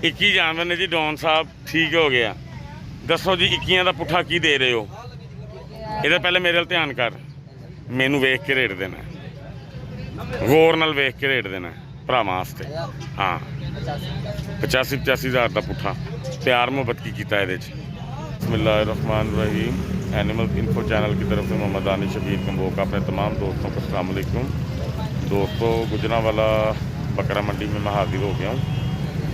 21 जानवर ने जी। डॉन साहब ठीक हो गया। दसो जी 21 का पुट्ठा की दे रहे हो? ये पहले मेरे वाल ध्यान कर, मैनू वेख के रेट देना, गौर नाल वेख के रेट देना भरावां वास्ते। हाँ 85-85 हज़ार का पुट्ठा। प्यार मुहब्बत की किया ये। बिस्मिल्लाहिर्रहमानिर्रहीम। एनिमल इन्फो चैनल की तरफ से मोहम्मद दानिश शबीर कंबोका अपने तमाम दोस्तों को अस्सलाम वालेकुम। दोस्तों, गुजरांवाला बकरा मंडी में मैं हाजिर हो गया हूँ।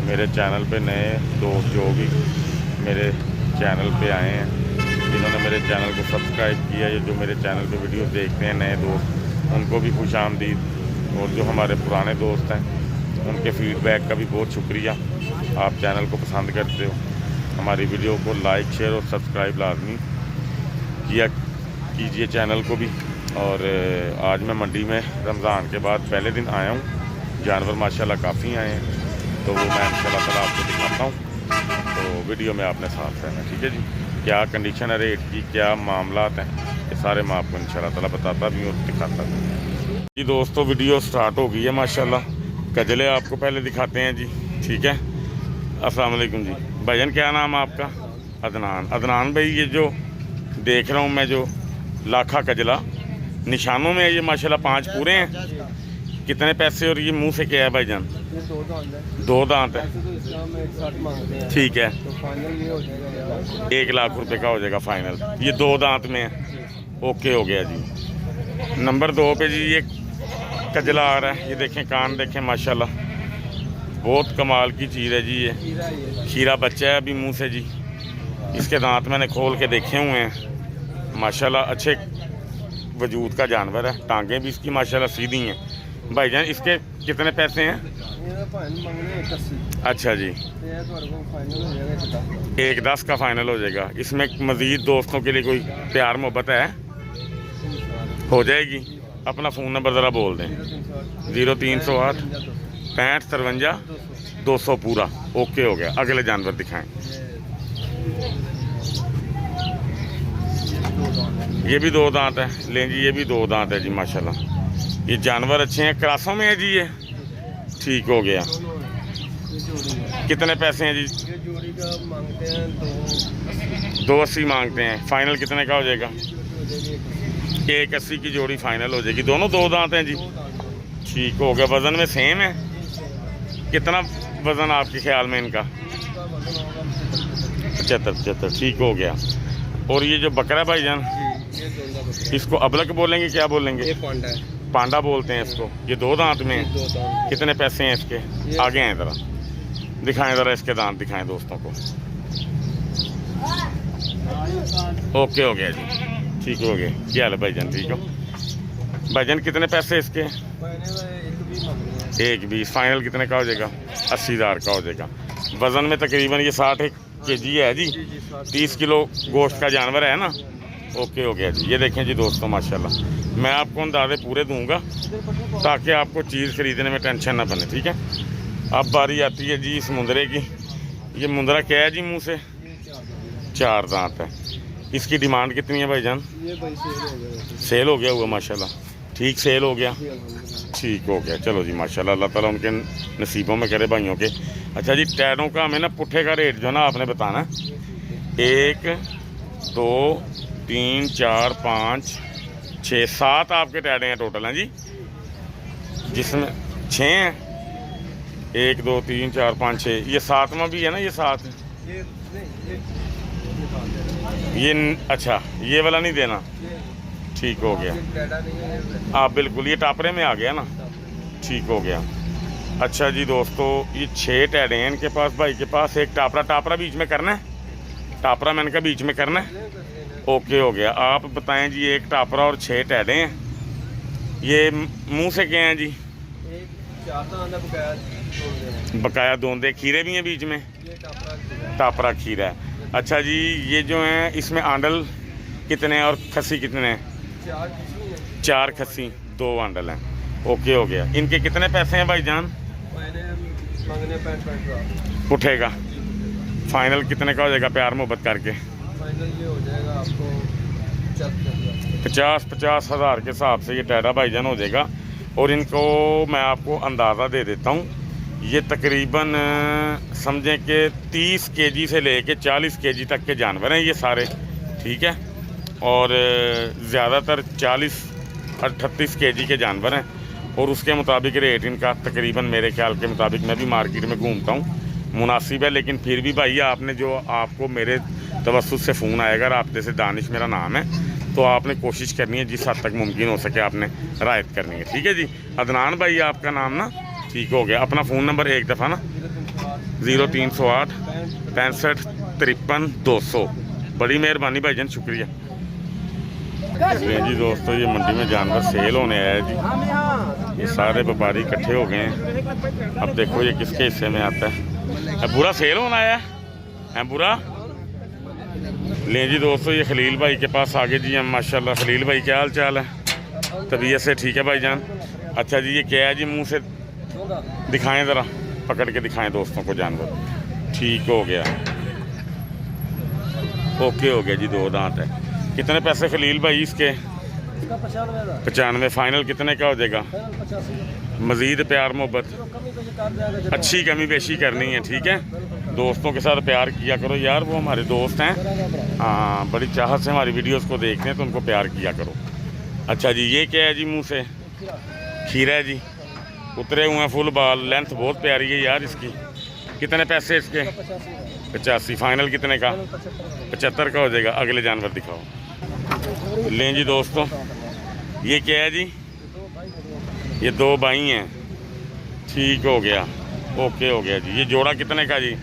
मेरे चैनल पे नए दोस्त जो भी मेरे चैनल पे आए हैं, जिन्होंने मेरे चैनल को सब्सक्राइब किया या जो मेरे चैनल पे वीडियो देखते हैं नए दोस्त, उनको भी खुश आमदीद। और जो हमारे पुराने दोस्त हैं उनके फीडबैक का भी बहुत शुक्रिया। आप चैनल को पसंद करते हो, हमारी वीडियो को लाइक शेयर और सब्सक्राइब लाजमी किया कीजिए चैनल को भी। और आज मैं मंडी में रमज़ान के बाद पहले दिन आया हूँ। जानवर माशाल्लाह काफ़ी आए हैं, तो वो मैं इंशाल्लाह ताला आपको दिखाता हूँ। तो वीडियो में आपने साथ रहना, ठीक है जी। क्या कंडीशन है रेट की, क्या मामला हैं, ये सारे मैं आपको इंशाल्लाह ताला बताता भी और दिखाता भी जी। दोस्तों, वीडियो स्टार्ट हो गई है माशाल्लाह। कजले आपको पहले दिखाते हैं जी, ठीक है। अस्सलाम वालेकुम जी। भाईजान क्या नाम है आपका? अदनान। अदनान भाई, ये जो देख रहा हूँ मैं, जो लाखा कजला निशानों में है ये माशाल्लाह 5 पूरे हैं। कितने पैसे? और ये मुंह से क्या है भाईजान? 2 दांत है। ठीक है, 1 लाख रुपए का हो जाएगा फाइनल। ये 2 दांत में है। ओके हो गया जी। नंबर 2 पे जी ये कजला आ रहा है। ये देखें, कान देखें माशाल्लाह, बहुत कमाल की चीज़ है जी। ये खीरा बच्चा है अभी मुंह से जी। इसके दांत मैंने खोल के देखे हुए हैं माशाल्लाह। अच्छे वजूद का जानवर है। टांगें भी इसकी माशाल्लाह सीधी हैं। भाईजान इसके कितने पैसे हैं? अच्छा जी, 1.10 का फाइनल हो जाएगा। इसमें मज़ीद दोस्तों के लिए कोई प्यार मोहब्बत है? हो जाएगी। अपना फ़ोन नंबर ज़रा बोल दें। 0308 65 53 200 पूरा। ओके हो गया। अगले जानवर दिखाएं। ये भी 2 दांत है। लें जी, ये भी 2 दांत है जी माशाल्लाह। ये जानवर अच्छे हैं। क्रासों में है जी ये। ठीक हो गया। कितने पैसे हैं जी? जोड़ी का मांगते हैं 280 मांगते हैं। फाइनल कितने का हो जाएगा? 180 की जोड़ी फाइनल हो जाएगी। दोनों 2 दांत हैं जी। ठीक हो गया। वज़न में सेम है? कितना वज़न आपके ख्याल में इनका? 75। ठीक हो गया। और ये जो बकरा भाईजान, इसको अबलक बोलेंगे, क्या बोलेंगे? ये पांडा है। पांडा बोलते हैं इसको। ये 2 दांत में है। 2 दांत। कितने पैसे हैं इसके? आगे हैं ज़रा, दिखाएं ज़रा इसके दांत दिखाएं दोस्तों को। ओके हो गया जी। ठीक हो गया। क्या हाल है भाईजान? ठीक हो भाईजान? कितने पैसे इसके? 1.20। फाइनल कितने का हो जाएगा? 80 हज़ार का हो जाएगा। वज़न में तकरीबन ये 60 kg है जी। 30 किलो गोश्त का जानवर है ना। ओके हो गया जी। ये देखें जी दोस्तों माशाल्लाह, मैं आपको अंदाजे पूरे दूंगा ताकि आपको चीज़ ख़रीदने में टेंशन ना बने, ठीक है। अब बारी आती है जी इस मुंदरे की। ये मुंदरा क्या है जी मुंह से? 4 दांत है। इसकी डिमांड कितनी है भाईजान? ये भाई सेल हो गया हुआ माशाल्लाह। ठीक सेल हो गया। ठीक हो गया। चलो जी माशाल्लाह, अल्लाह ताला उनके नसीबों में करे भाइयों के। अच्छा जी, टैडों का हमें ना पुट्ठे का रेट जो है ना आपने बताना। 1 2 3 4 5 6 7 आपके टैडे हैं टोटल हैं जी, जिसमें 6 हैं। 1 2 3 4 5 6। ये 7वां भी है ना? ये 7 ये अच्छा, ये वाला नहीं देना। ठीक हो गया। आप बिल्कुल, ये टापरे में आ गया ना। ठीक हो गया। अच्छा जी दोस्तों, ये 6 टैडे हैं इनके पास, भाई के पास। एक टापरा बीच में करना है। टापरा मैंने कहा बीच में करना है। ओके हो गया। आप बताएं जी, 1 टापरा और 6 टैडे हैं। ये मुंह से क्या हैं जी? बकाया दोंदे। खीरे भी हैं बीच में? टापरा खीरा है। अच्छा जी, ये जो हैं इसमें आंडल कितने हैं और खस्सी कितने हैं? 4 खस्सी, 2 आंडल हैं। ओके हो गया। इनके कितने पैसे हैं भाईजान? पुट्ठे का फाइनल कितने का हो जाएगा प्यार मोहब्बत करके? फाइनल ये हो जाएगा आपको 50 हज़ार के हिसाब से ये टैडा भाईजान हो जाएगा। और इनको मैं आपको अंदाज़ा दे देता हूँ ये तकरीबन समझें कि 30 केजी से लेके 40 केजी तक के जानवर हैं ये सारे, ठीक है। और ज़्यादातर 40-38 केजी के जानवर हैं और उसके मुताबिक रेट इनका तकरीबन मेरे ख्याल के मुताबिक, मैं भी मार्केट में घूमता हूँ, मुनासिब है। लेकिन फिर भी भाई आपने जो आपको मेरे तवस्सुत से फ़ोन आएगा, राब्ते से दानिश मेरा नाम है, तो आपने कोशिश करनी है जिस हद तक मुमकिन हो सके आपने रायत करनी है, ठीक है जी। अदनान भाई आपका नाम ना, ठीक हो गया। अपना फ़ोन नंबर एक दफ़ा ना 0308 65 53 200। बड़ी मेहरबानी भाईजान, शुक्रिया। जी दोस्तों, ये मंडी में जानवर सेल होने आया है जी। ये सारे व्यापारी इकट्ठे हो गए हैं। अब देखो ये किसके हिस्से में आता है। बुरा सेल होना आया है बुरा। ले जी दोस्तों, ये खलील भाई के पास आगे जी हम माशाल्लाह। खलील भाई क्या हाल चाल है? तबीयत से ठीक है भाईजान? अच्छा जी, ये क्या है जी? मुंह से दिखाएं ज़रा, पकड़ के दिखाएं दोस्तों को जानवर। ठीक हो गया, ओके हो गया जी। 2 दांत है। कितने पैसे खलील भाई इसके? 95। फाइनल कितने का हो जाएगा? मज़ीद प्यार मोहब्बत अच्छी कमी बेशी करनी है, ठीक है। दोस्तों के साथ प्यार किया करो यार, वो हमारे दोस्त हैं, हाँ, बड़ी चाहत से हमारी वीडियोस को देखते हैं, तो उनको प्यार किया करो। अच्छा जी, ये क्या है जी? मुंह से खीरा है जी, उतरे हुए हैं फुल बाल, लेंथ बहुत प्यारी है यार इसकी। कितने पैसे इसके? 85। फाइनल कितने का? 75 का हो जाएगा। अगले जानवर दिखाओ। लें जी दोस्तों, ये क्या है जी? ये 2 भाई हैं, ठीक हो गया, ओके हो गया जी। ये जोड़ा कितने का जी?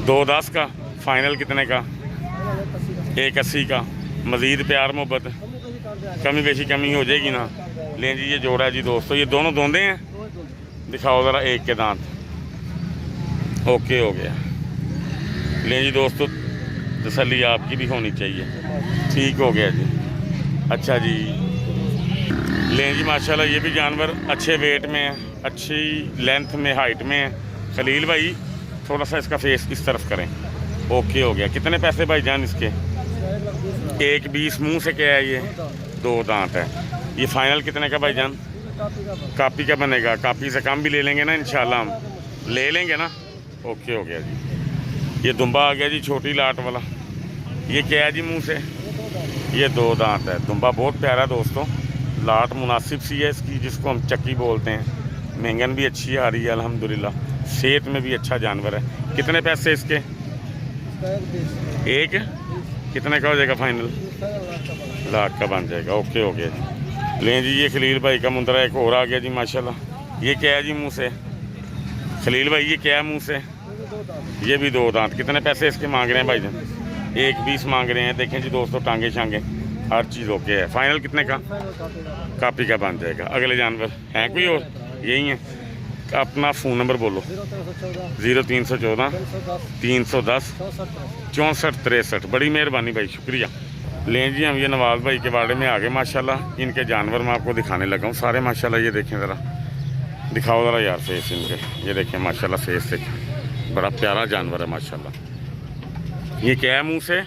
210 का। फाइनल कितने का? 180 का। मज़ीद प्यार मोहब्बत कमी बेशी कमी हो जाएगी ना। लें जी, ये जोड़ा है जी दोस्तों। ये दोनों धोंदे हैं, दिखाओ ज़रा एक के दांत। ओके हो गया। लें जी दोस्तों, तसल्ली आपकी भी होनी चाहिए। ठीक हो गया जी। अच्छा जी, लें जी माशाल्लाह, ये भी जानवर अच्छे वेट में है, अच्छी लेंथ में, हाइट में है। खलील भाई थोड़ा सा इसका फेस इस तरफ करें। ओके हो गया। कितने पैसे भाईजान इसके? 120। मुँह से क्या है ये? 2 दांत है। ये फाइनल कितने का भाईजान? कापी का बनेगा? कापी से कम भी ले लेंगे ना इंशाल्लाह, हम ले लेंगे ना। ओके हो गया जी। ये दुम्बा आ गया जी, छोटी लाट वाला। ये क्या है जी? मुंह से ये 2 दांत है। दुम्बा बहुत प्यारा दोस्तों, लाट मुनासिब सी है इसकी, जिसको हम चक्की बोलते हैं। महंगन भी अच्छी आ रही है अल्हम्दुलिल्लाह, सेहत में भी अच्छा जानवर है। कितने पैसे इसके? एक कितने का हो जाएगा फाइनल? लाख का बन जाएगा। ओके हो गया जी। लें जी, ये खलील भाई का मुंदरा एक और आ गया जी माशाल्लाह। ये क्या है जी? मुंह से खलील भाई, ये क्या है मुंह से? ये भी 2 दांत। कितने पैसे इसके मांग रहे हैं भाईजान? 120 मांग रहे हैं। देखें जी दोस्तों, टांगे शांगे हर चीज़ ओके है। फाइनल कितने का? कापी का बन जाएगा। अगले जानवर हैं कोई और? यही है। अपना फ़ोन नंबर बोलो। 0314 310 64 63। बड़ी मेहरबानी भाई, शुक्रिया। लें जी, हम ये नवाज़ भाई के बारे में आगे माशाल्लाह। इनके जानवर मैं आपको दिखाने लगा हूँ सारे माशाल्लाह। ये देखें ज़रा, दिखाओ ज़रा यार फेस इनके। ये देखें माशाल्लाह, फेस से बड़ा प्यारा जानवर है माशाल्लाह। ये क्या है? मुँह से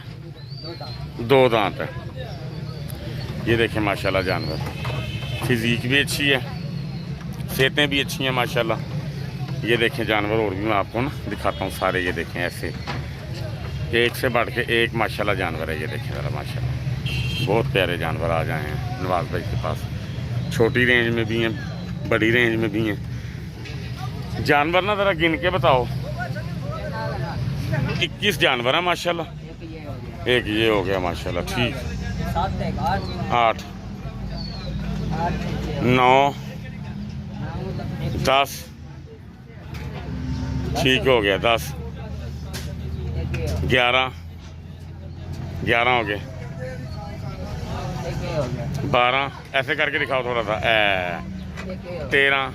2 दांत है। ये देखें माशाल्लाह जानवर, फिज़ीक भी अच्छी है, सेहतें भी अच्छी हैं माशाल्लाह। ये देखें जानवर, और भी मैं आपको ना दिखाता हूँ सारे। ये देखें ऐसे एक से बढ़ के एक माशाल्लाह जानवर है। ये देखें ज़रा माशाल्लाह, बहुत प्यारे जानवर आ जाए हैं नवाज़ भाई के पास। छोटी रेंज में भी हैं, बड़ी रेंज में भी हैं जानवर ना। ज़रा गिन के बताओ। 21 जानवर है माशाल्लाह। एक ये हो गया माशाल्लाह, ठीक। 8 9 10 ठीक हो गया। 10 11 हो गए। 12 ऐसे करके दिखाओ थोड़ा सा। 13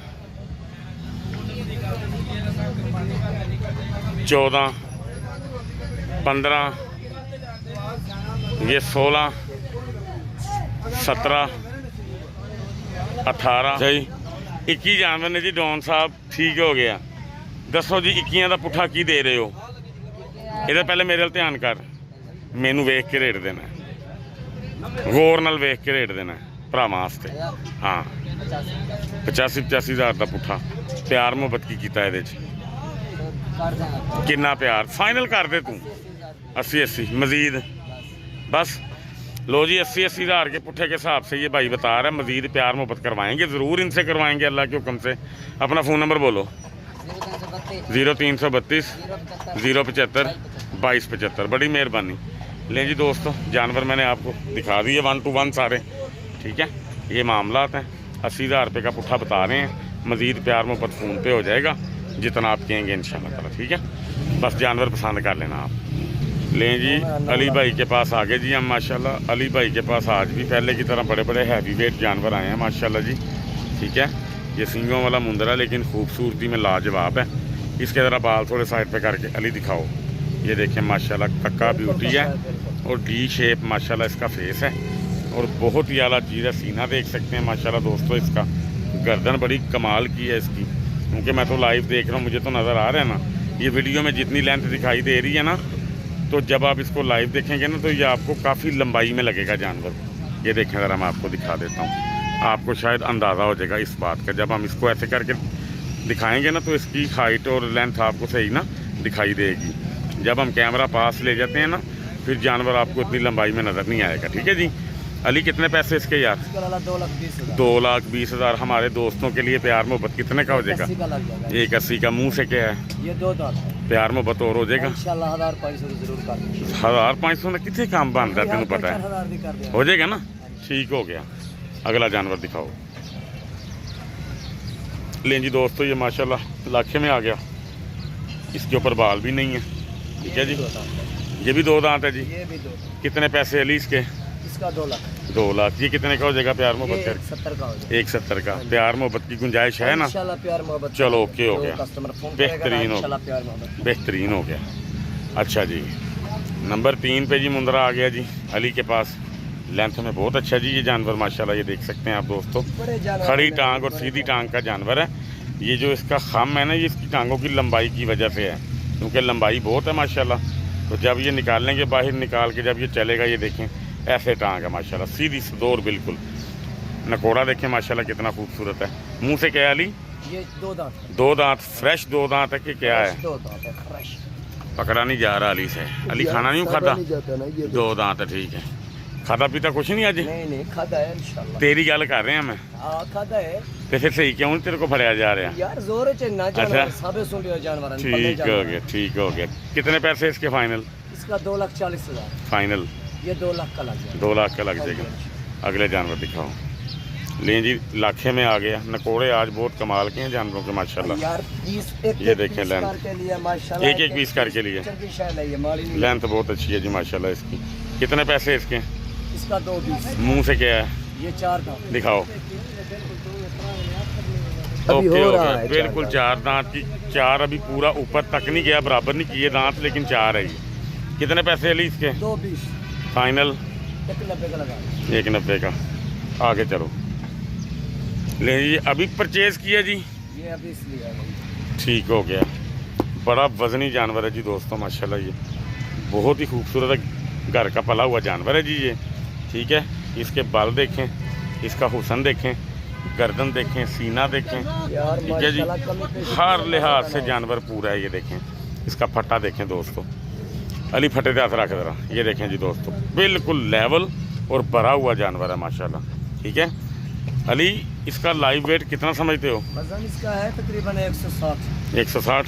14 15 ये 16 17 18 सही 21 जानवर ने जी। डॉन साहब ठीक हो गया। दसो जी 21 का पुट्ठा की दे रहे हो? ये पहले मेरे ध्यान कर, मैनू वेख के रेट देना, गौर नाल वेख के रेट देना भरावां वास्ते। हाँ 85 हज़ार का पुट्ठा। प्यार मुहब्बत की कीता है कर देंगे कितना प्यार फाइनल कर दे तू 80-80 मजीद बस। लो जी 80-80 हज़ार के पुट्ठे के हिसाब से ये भाई बता रहा है मजीद प्यार मोहब्बत करवाएंगे, ज़रूर इनसे करवाएंगे अल्लाह के हुक्म से। अपना फ़ोन नंबर बोलो। 0332 075 2275। बड़ी मेहरबानी। लें जी दोस्तों, जानवर मैंने आपको दिखा दिए 1 to 1 सारे, ठीक है। ये मामलात हैं, 80,000 रुपये का पुट्ठा बता रहे हैं, मज़ीद प्यार मोहब्बत फ़ोन पे हो जाएगा जितना आप कहेंगे इंशाल्लाह ताला, ठीक है। बस जानवर पसंद कर लेना आप। लें जी अली भाई के पास आ गए जी हम माशाल्लाह। अली भाई के पास आज भी पहले की तरह बड़े बड़े हैवी वेट जानवर आए हैं माशाल्लाह जी, ठीक है। ये सींगों वाला मुंदरा लेकिन खूबसूरती में लाजवाब है। इसके ज़रा बाल थोड़े साइड पे करके अली दिखाओ। ये देखें माशाल्लाह कक्का ब्यूटी है और डी शेप माशाल्लाह इसका फेस है और बहुत ही आला चीज़ है। सीना देख सकते हैं माशाल्लाह दोस्तों, इसका गर्दन बड़ी कमाल की है इसकी, क्योंकि मैं तो लाइव देख रहा हूँ, मुझे तो नज़र आ रहा है ना। ये वीडियो में जितनी लेंथ दिखाई दे रही है ना, तो जब आप इसको लाइव देखेंगे ना तो ये आपको काफ़ी लंबाई में लगेगा जानवर। ये देखें ज़रा मैं आपको दिखा देता हूँ, आपको शायद अंदाज़ा हो जाएगा इस बात का। जब हम इसको ऐसे करके दिखाएंगे ना तो इसकी हाइट और लेंथ आपको सही ना दिखाई देगी। जब हम कैमरा पास ले जाते हैं ना फिर जानवर आपको इतनी लंबाई में नज़र नहीं आएगा, ठीक है जी। अली कितने पैसे इसके यार? 2,20,000। हमारे दोस्तों के लिए प्यार मोहब्बत कितने का हो जाएगा? 1,80 का। मुँह से क्या है? ये 2 दांत प्यार मोहब्बत और हो जाएगा इंशाल्लाह 1,500 जरूर कर देंगे। 1,500 में कितने काम बन रहा है तेन पता है? हो जाएगा ना, ठीक हो गया। अगला जानवर दिखाओ। लें जी दोस्तों, ये माशाल्लाह लाखे में आ गया। इसके ऊपर बाल भी नहीं है, ठीक है जी। ये भी 2 दांत है जी। ये भी 2। कितने पैसे अली इसके? इसका 2 लाख। 2 लाख। ये कितने का हो जाएगा प्यार मोहब्बत कर? 170 का हो जाएगा। 170 का। प्यार मोहब्बत की गुंजाइश है ना? इंशाल्लाह प्यार मोहब्बत। चलो ओके हो गया, कस्टमर फोन बेहतरीन हो इंशाल्लाह प्यार मोहब्बत बेहतरीन हो गया। अच्छा जी, नंबर 3 पे जी मुंदरा आ गया जी अली के पास। लेंथ में बहुत अच्छा जी ये जानवर माशाल्लाह, ये देख सकते हैं आप दोस्तों। खड़ी टांग और सीधी टांग का जानवर है। ये जो इसका खम है ना, ये इसकी टांगों की लंबाई की वजह से है, क्योंकि लंबाई बहुत है माशाल्लाह। तो जब ये निकालेंगे बाहर निकाल के जब ये चलेगा, ये देखें ऐसे टांग है माशाल्लाह, सीधी सदोर बिल्कुल। नकोड़ा देखें माशाल्लाह कितना खूबसूरत है। मुंह से क्या है अली? ये 2 दांत। 2 दांत फ्रेश 2 दांत है कि क्या है? 2 दांत है फ्रेश। पकड़ा नहीं जा रहा अली से। अली खाना नहीं खाता? 2 दांत है, ठीक है। खाता पीता कुछ नहीं अज? नहीं खाता है इंशाल्लाह। तेरी गल कर रहे हैं मैं। हां खाता है। तो फिर सही क्यों तेरे को फड़िया जा रहा है यार? जोर च ना जानवर सबे सुन लियो जानवर। ठीक हो गया, ठीक हो गया। कितने पैसे इसके फाइनल? इसका 2,40,000 फाइनल। ये 2 लाख का लग जाएगा। 2 लाख का लग जाएगा। अगले जानवर दिखाओ। लें जी लाखे में आ गया। नकोड़े आज बहुत कमाल के हैं जानवरों के माशाल्लाह। यार 20 एक ये देखें लेंथ, एक पीस करके लिए। लेंथ बहुत अच्छी है जी माशाल्लाह इसकी। कितने पैसे इसके? इसका 2,20। मुंह से क्या है? ये 4 दांत दिखाओ। अभी ओके हो हो रहा गया, है। बिल्कुल 4 दांत की। 4 अभी पूरा ऊपर तक नहीं गया, बराबर नहीं किए दांत, लेकिन 4 है ये। कितने पैसे अली इसके? 2,20। फाइनल 1,90 का लगा। 1,90 का। आगे चलो। ले जी अभी परचेज किया जी? ये अभी इसलिए ठीक हो गया। बड़ा वजनी जानवर है जी दोस्तों माशाल्लाह। ये बहुत ही खूबसूरत है, घर का पला हुआ जानवर है जी ये, ठीक है। इसके बाल देखें, इसका हुस्न देखें, गर्दन देखें, सीना देखें, ठीक है जी। हर लिहाज से जानवर पूरा है। ये देखें इसका फट्टा देखें दोस्तों। अली फटे पे हाथ रख जरा। ये देखें जी दोस्तों, बिल्कुल लेवल और भरा हुआ जानवर है माशाल्लाह, ठीक है। अली इसका लाइव वेट कितना समझते हो? वजन इसका है तकरीबन 160। 160,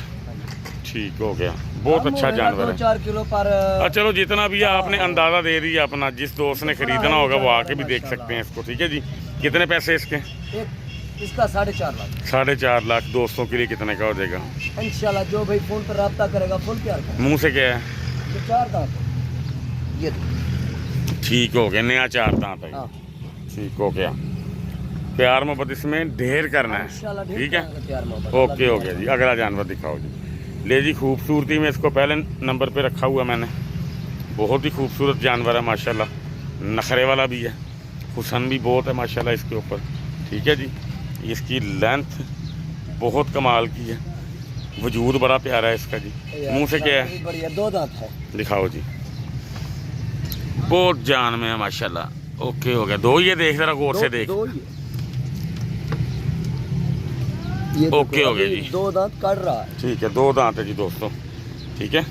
ठीक हो गया। बहुत अच्छा जानवर है। 4 किलो पर। चलो जितना भी है आपने अंदाज़ा दे दिया अपना। जिस दोस्त ने खरीदना होगा वो आके भी देख सकते हैं इसको, ठीक है जी। कितने पैसे इसके? इसका 4.5 लाख। 4.5 लाख। दोस्तों के लिए कितने का हो जाएगा? इंशाल्लाह जो भाई फोन पर रब्ता करेगा फुल प्यार का। मुँह से क्या है? ये 4 दांत। ये ठीक हो गया, नया 4 दांत है। हाँ। ठीक हो गया। प्यार मोहब्बत इसमें ढेर करना है, ठीक है। ओके हो गया जी। अगला जानवर दिखाओ जी। ले जी खूबसूरती में इसको पहले नंबर पे रखा हुआ मैंने। बहुत ही खूबसूरत जानवर है माशाल्लाह, नखरे वाला भी है, हुस्न भी बहुत है माशाल्लाह इसके ऊपर, ठीक है जी। इसकी लेंथ बहुत कमाल की है, वजूद बड़ा प्यारा है इसका जी। मुंह से क्या है? बढ़िया 2 दांत है। दिखाओ जी। बहुत जान में है माशाल्लाह। ओके हो गया। 2 ये देख जरा गौर से देख। ये देखो, ओके हो गया अभी जी। 2 दांत काट रहा है। ठीक है, 2 दांत है जी दोस्तों, ठीक है,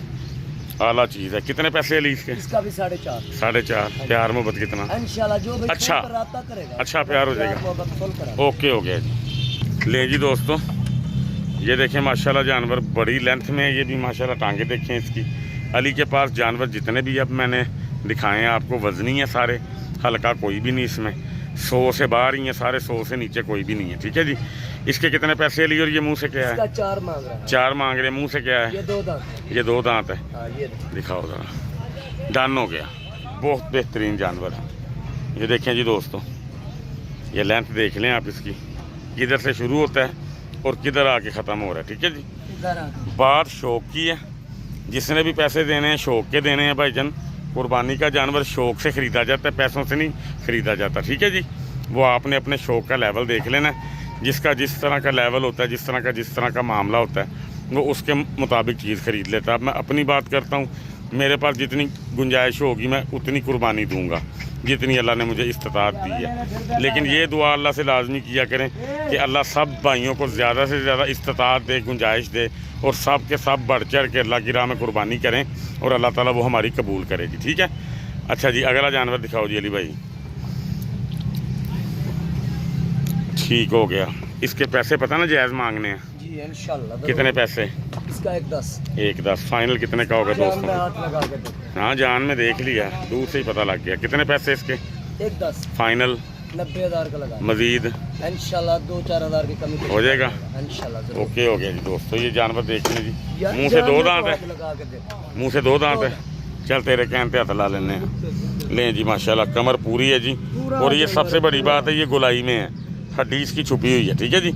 आला चीज़ है। कितने पैसे अली इसके? इसका भी 4.5। 4.5। प्यार मोहब्बत कितना? इंशाल्लाह जो भाई अच्छा। फोन पर राब्ता करेगा, अच्छा प्यार हो जाएगा। मोहब्बत फुल करा। ओके हो गया जी। ले जी दोस्तों, ये देखें माशाल्लाह जानवर बड़ी लेंथ में है। ये भी माशाल्लाह टांगे देखें इसकी। अली के पास जानवर जितने भी अब मैंने दिखाए हैं आपको वजनी है सारे, हल्का कोई भी नहीं इसमें। 100 से बाहर ही है सारे, 100 से नीचे कोई भी नहीं है, ठीक है जी। इसके कितने पैसे अली? और ये मुंह से क्या इसका है? 4 मांग रहा है। 4 मांग रहे हैं। मुंह से क्या है? ये 2 दांत है। ये 2 दांत है। हाँ ये देखो। दिखाओ ज़रा, डन हो गया। बहुत बेहतरीन जानवर है। ये देखें जी दोस्तों, ये लेंथ देख लें आप इसकी, किधर से शुरू होता है और किधर आके ख़त्म हो रहा है, ठीक है जी। इधर आ। बात शौक की है, जिसने भी पैसे देने हैं शौक के देने हैं भाईजान। कुर्बानी का जानवर शौक से ख़रीदा जाता है, पैसों से नहीं ख़रीदा जाता, ठीक है जी। वो आपने अपने शौक का लेवल देख लेना है। जिसका जिस तरह का लेवल होता है, जिस तरह का मामला होता है, वो उसके मुताबिक चीज़ ख़रीद लेता है। अब मैं अपनी बात करता हूँ, मेरे पास जितनी गुंजाइश होगी मैं उतनी कुर्बानी दूंगा जितनी अल्लाह ने मुझे इस्तिताअत दी है। लेकिन ये दुआ अल्लाह से लाजमी किया करें कि अल्लाह सब भाइयों को ज़्यादा से ज़्यादा इस्तिताअत दे, गुंजाइश दे, और सब के सब बढ़ चढ़ के अल्लाह की राह में कुर्बानी करें और अल्लाह ताला वो हमारी कबूल करेगी, ठीक है। अच्छा जी, अगला जानवर दिखाओ जी अली भाई। ठीक हो गया। इसके पैसे पता ना जायज़ मांगने हैं? जी इंशाल्लाह। कितने पैसे? इसका 1.10। 1.10 फाइनल कितने का होगा जान में दोस्तों? हाथ लगा के देखो। हाँ जान में देख लिया, दूर से ही पता लग गया। कितने पैसे इसके? 1.10। फाइनल 90,000 का लगा। मजीद इंशाल्लाह 2-4 हज़ार की कमी हो जाएगा? इंशाल्लाह जरूर। ओके हो गया जी दोस्तों। ये जानवर देख लें जी, या- मुंह से जान 2 में दांत तो है। हाथ लगा के देखो। मुंह से 2 दांत है। चल तेरे कहने पे हाथ ला लेने हैं। लें जी माशाल्लाह, कमर पूरी है जी। और ये सबसे बड़ी बात है, ये गुलाई में है, हड्डी इसकी छुपी हुई है, ठीक है जी।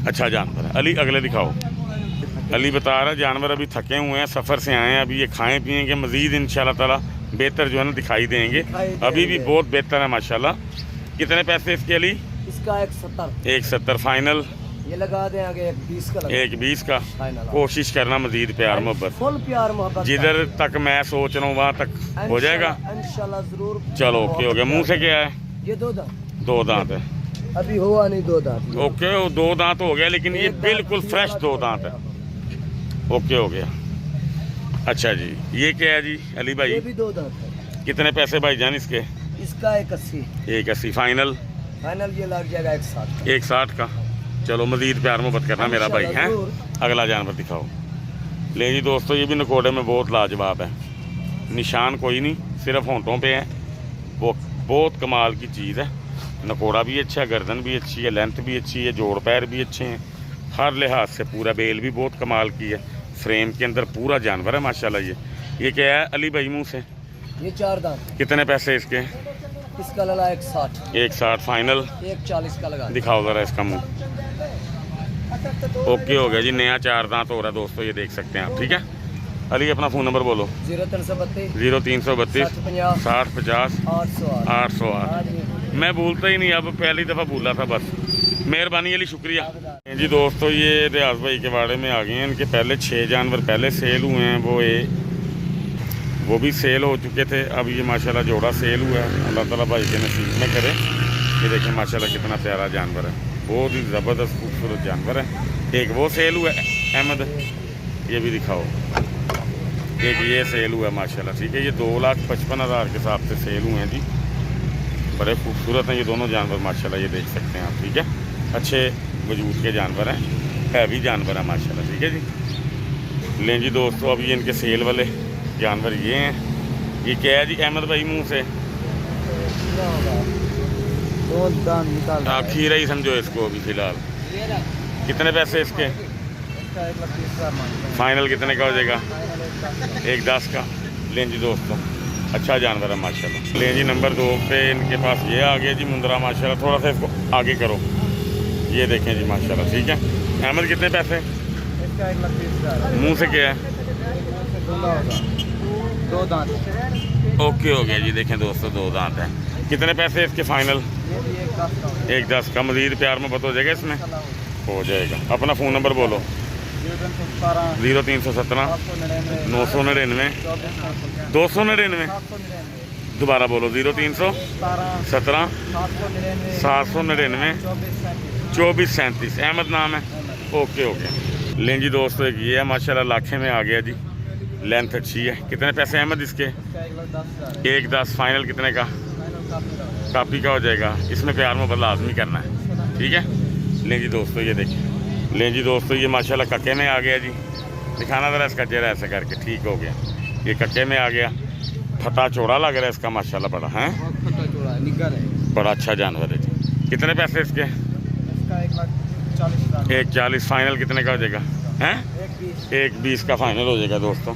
अच्छा जानवर है। अली अगले दिखाओ। अली बता रहा है जानवर अभी थके हुए हैं, सफ़र से आए हैं, अभी ये खाएं पिएंगे, मज़ीद इंशाल्लाह ताला बेहतर जो है ना दिखाई देंगे। अभी भी बहुत बेहतर है माशाल्लाह। कितने पैसे इसके अली? इसका 1.70। 1.70 फाइनल। ये लगा दें आगे 1.20 का लगा। 1.20 का। फाइनल। कोशिश करना मज़ीद प्यार मोहब्बत, फुल प्यार मोहब्बत। जिधर तक मैं सोच रहा हूँ वहाँ तक हो जाएगा। इंशाल्लाह जरूर। चलो ओके हो गया। मुंह से क्या है? ये 2 दांत 2 दांत है। अभी हुआ नहीं, 2 दांत। ओके, वो 2 दांत हो गया, लेकिन ये एक दांत बिल्कुल सीधा फ्रेश 2 दांत है। ओके हो गया। अच्छा जी, ये क्या है जी अली ये भाई? भी 2 दांत है। कितने पैसे भाईजान इसके? इसका 1.80। 1.80 फाइनल। फाइनल ये लग जाएगा 1.60। 1.60 का। चलो मज़ीद प्यार मोहब्बत करना मेरा भाई है। अगला जानवर दिखाओ। ले जी दोस्तों, ये भी नकोड़े में बहुत लाजवाब है। निशान कोई नहीं, सिर्फ होंठों पे है। वो बहुत कमाल की चीज़ है। नकोड़ा भी अच्छा है, गर्दन भी अच्छी है, लेंथ भी अच्छी है, जोड़ पैर भी अच्छे हैं, हर लिहाज से पूरा। बेल भी बहुत कमाल की है, फ्रेम के अंदर पूरा जानवर है माशाल्लाह। ये क्या है अली भाई मुंह से? ये 4 दांत। कितने पैसे इसके? इसका लगा 1.60। 1.60 फाइनल। 1.40 का लगा। दिखाओ ज़रा इसका मुंह। ओके हो गया जी, नया 4 दांत हो रहा है दोस्तों, ये देख सकते हैं आप, ठीक है। अली अपना फ़ोन नंबर बोलो। 0332 0332 60 60 50 808। 808। मैं भूलता ही नहीं, अब पहली दफ़ा भूला था बस। मेहरबानी अली, शुक्रिया जी। दोस्तों ये रियाज भाई के बारे में आ गए हैं। इनके पहले 6 जानवर पहले सेल हुए हैं, वो भी सेल हो चुके थे। अब ये माशाल्लाह जोड़ा सेल हुआ है, अल्लाह ताला भाई के नसीब में करे। ये देखें माशाल्लाह कितना प्यारा जानवर है, बहुत ही ज़बरदस्त खूबसूरत जानवर है। एक वो सेल हुआ है अहमद, ये भी दिखाओ। एक ये सेल हुआ है माशाल्लाह, ठीक है। ये 2,55,000 के हिसाब से सेल हुए हैं जी। बड़े खूबसूरत हैं ये दोनों जानवर माशाल्लाह, ये देख सकते हैं आप, ठीक है। अच्छे वजूद के जानवर हैं, हैवी जानवर हैं माशाल्लाह, ठीक है जी। लें जी दोस्तों, अब ये इनके सेल वाले जानवर ये हैं। ये क्या है जी अहमद भाई मुंह से? खीरा ही समझो इसको अभी फ़िलहाल। कितने पैसे इसके? फाइनल कितने का हो जाएगा? 1.10 का। लें जी दोस्तों, अच्छा जानवर है माशाल्लाह। लें जी नंबर 2 पे इनके पास ये आ गया जी मुंदरा माशाल्लाह। थोड़ा सा इसको आगे करो, ये देखें जी माशाल्लाह, ठीक है। अहमद कितने पैसे? मुंह से क्या है? 2 दांत। ओके हो गया जी, देखें दोस्तों 2 दांत हैं। कितने पैसे इसके फाइनल? 1.10 का। मज़ीद प्यार में बता हो जाएगा इसमें? हो जाएगा। अपना फ़ोन नंबर बोलो। 0317 999 299। दोबारा बोलो। 0317 799 2437। अहमद नाम है। Okay okay. लें जी दोस्तों, एक ये है माशाल्लाह लाखे में आ गया जी, लेंथ अच्छी है। कितने पैसे अहमद इसके? इसका 1,10,000 1 10 फाइनल कितने का? फाइनल काफी का है। कापी का हो जाएगा। इसमें प्यार मोहब्बत लाजमी करना है, ठीक है। लें जी दोस्तों ये देखिए, लें जी दोस्तों ये माशाल्लाह कक्के में आ गया जी। दिखाना ज़रा इसका चेहरा ऐसे करके, ठीक हो गया। ये कक्के में आ गया, फटा चौड़ा लग रहा है इसका माशाल्लाह, बड़ा है, बहुत फटा चौड़ा है, निगर है। बड़ा अच्छा जानवर है जी। कितने पैसे इसके? इसका 1,40,000 1,40 फाइनल कितने का हो जाएगा? हैं 1,20 1,20 का फाइनल हो जाएगा दोस्तों।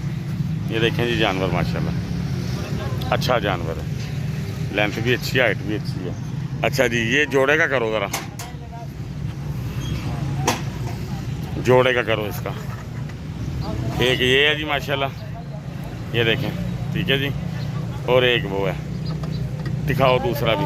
ये देखें जी जानवर माशाल्लाह अच्छा जानवर है, लेंथ भी अच्छी है, हाइट भी अच्छी है। अच्छा जी, ये जोड़े का करो ज़रा, जोड़े का करो इसका। एक ये है जी माशाल्लाह, ये देखें, ठीक है जी। और एक वो है, दिखाओ दूसरा भी।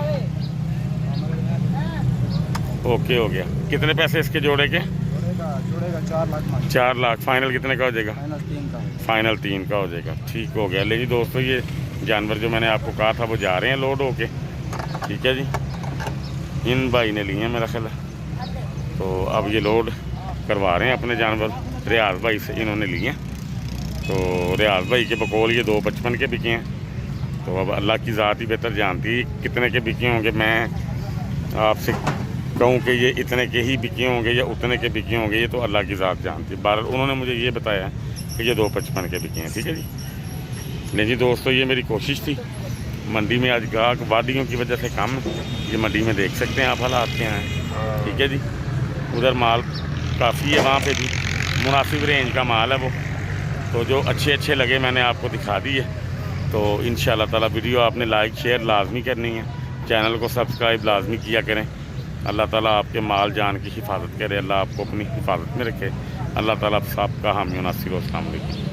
ओके हो गया। कितने पैसे इसके जोड़े के? जोड़ेगा 4 लाख मांग। 4 लाख फाइनल कितने का हो जाएगा? फाइनल 3 का है। फाइनल 3 का हो जाएगा, ठीक हो गया। लेकिन दोस्तों ये जानवर जो मैंने आपको कहा था वो जा रहे हैं लोड होके, ठीक है जी। इन भाई ने लिए हैं मेरा ख्याल है, तो अब ये लोड करवा रहे हैं अपने जानवर। रियाज भाई से इन्होंने लिए हैं, तो रियाज भाई के बकौल ये 2,55 के बिके हैं। तो अब अल्लाह की ज़ात ही बेहतर जानती है कितने के बिके होंगे। मैं आपसे कहूँ कि ये इतने के ही बिके होंगे या उतने के बिके होंगे, ये तो अल्लाह की ज़ात जानती है। बार उन्होंने मुझे ये बताया कि ये 2,55 के बिके हैं, ठीक है जी। नहीं जी दोस्तों, ये मेरी कोशिश थी। मंडी में आज गाहक वादियों की वजह से कम है। ये मंडी में देख सकते हैं आप हालात क्या हैं, ठीक है जी। उधर माल काफ़ी है, वहाँ पे भी मुनासिब रेंज का माल है वो। तो जो अच्छे अच्छे लगे मैंने आपको दिखा दिए। तो इंशाअल्लाह ताला वीडियो आपने लाइक शेयर लाजमी करनी है, चैनल को सब्सक्राइब लाजमी किया करें। अल्लाह ताला आपके माल जान की हिफाजत करे, अल्लाह आपको अपनी हिफाजत में रखे। अल्लाह ताला आप सबका हामी नासिर। अस्सलाम वालेकुम।